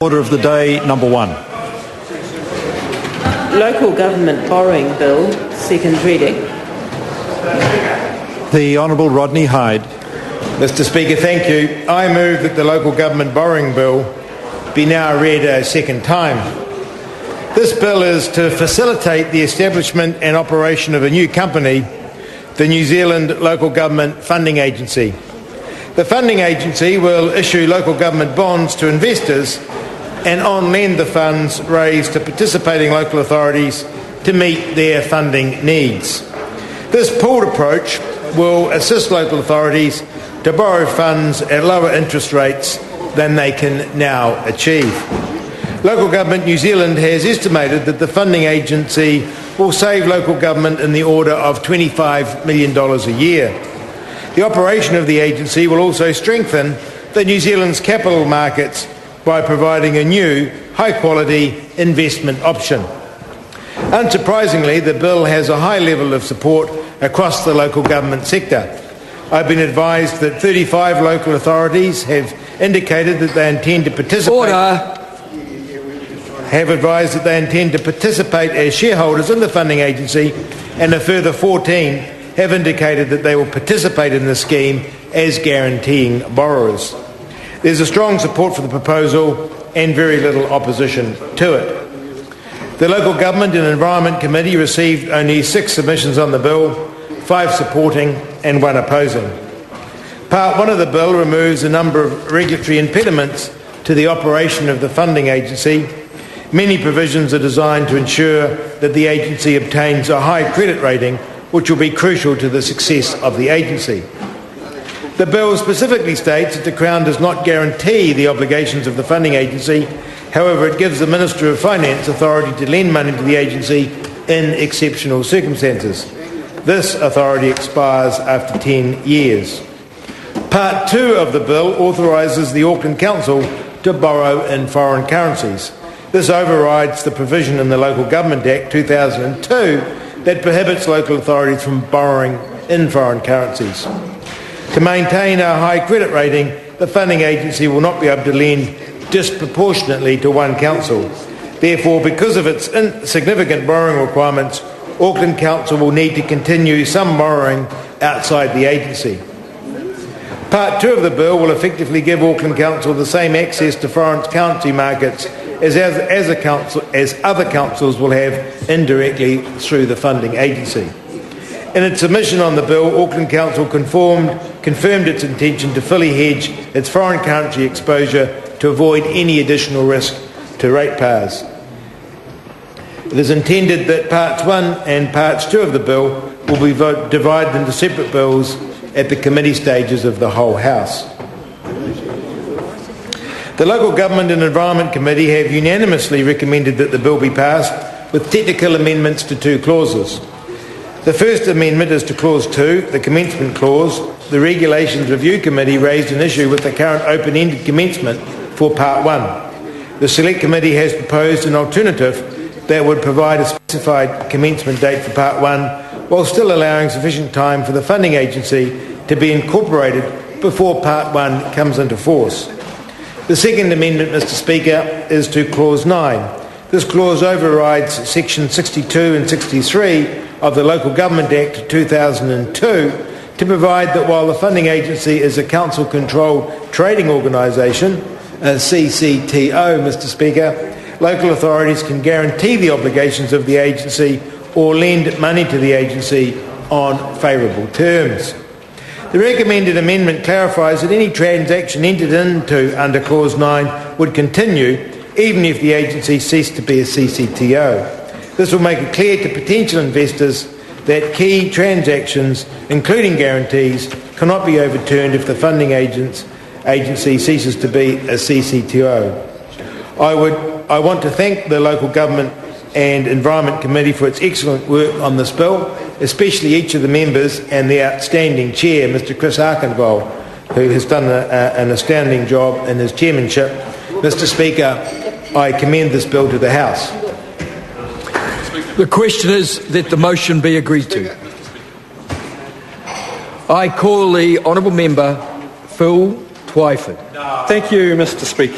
Order of the day, number 1. Local Government Borrowing Bill, second reading. The Honourable Rodney Hyde. Mr Speaker, thank you. I move that the Local Government Borrowing Bill be now read a second time. This bill is to facilitate the establishment and operation of a new company, the New Zealand Local Government Funding Agency. The funding agency will issue local government bonds to investors and on-lend the funds raised to participating local authorities to meet their funding needs. This pooled approach will assist local authorities to borrow funds at lower interest rates than they can now achieve. Local Government New Zealand has estimated that the funding agency will save local government in the order of $25 million a year. The operation of the agency will also strengthen the New Zealand's capital markets by providing a new, high-quality investment option. Unsurprisingly, the bill has a high level of support across the local government sector. I've been advised that 35 local authorities have indicated that they intend to participate. Have advised that they intend to participate as shareholders in the funding agency, and a further 14 have indicated that they will participate in the scheme as guaranteeing borrowers. There's a strong support for the proposal and very little opposition to it. The Local Government and Environment Committee received only 6 submissions on the bill, 5 supporting and 1 opposing. Part 1 of the bill removes a number of regulatory impediments to the operation of the funding agency. Many provisions are designed to ensure that the agency obtains a high credit rating, which will be crucial to the success of the agency. The bill specifically states that the Crown does not guarantee the obligations of the funding agency. However, it gives the Minister of Finance authority to lend money to the agency in exceptional circumstances. This authority expires after 10 years. Part 2 of the bill authorises the Auckland Council to borrow in foreign currencies. This overrides the provision in the Local Government Act 2002 that prohibits local authorities from borrowing in foreign currencies. To maintain a high credit rating, the funding agency will not be able to lend disproportionately to one council. Therefore, because of its significant borrowing requirements, Auckland Council will need to continue some borrowing outside the agency. Part 2 of the bill will effectively give Auckland Council the same access to foreign currency markets as other councils will have indirectly through the funding agency. In its submission on the bill, Auckland Council confirmed its intention to fully hedge its foreign currency exposure to avoid any additional risk to ratepayers. It is intended that Parts 1 and Parts 2 of the bill will be divided into separate bills at the committee stages of the whole House. The Local Government and Environment Committee have unanimously recommended that the bill be passed with technical amendments to 2 clauses. The first amendment is to Clause 2, the commencement clause. The Regulations Review Committee raised an issue with the current open-ended commencement for Part 1. The Select Committee has proposed an alternative that would provide a specified commencement date for Part 1 while still allowing sufficient time for the funding agency to be incorporated before Part 1 comes into force. The second amendment, Mr Speaker, is to Clause 9. This clause overrides Section 62 and 63 of the Local Government Act 2002 to provide that while the funding agency is a council-controlled trading organisation, a CCTO, Mr Speaker, local authorities can guarantee the obligations of the agency or lend money to the agency on favourable terms. The recommended amendment clarifies that any transaction entered into under Clause 9 would continue even if the agency ceased to be a CCTO. This will make it clear to potential investors that key transactions, including guarantees, cannot be overturned if the funding agency ceases to be a CCTO. I want to thank the Local Government and Environment Committee for its excellent work on this bill, especially each of the members and the outstanding chair, Mr Chris Arkenvold, who has done an astounding job in his chairmanship. Mr Speaker, I commend this bill to the House. The question is that the motion be agreed to. I call the Honourable Member Phil Twyford. Thank you, Mr Speaker.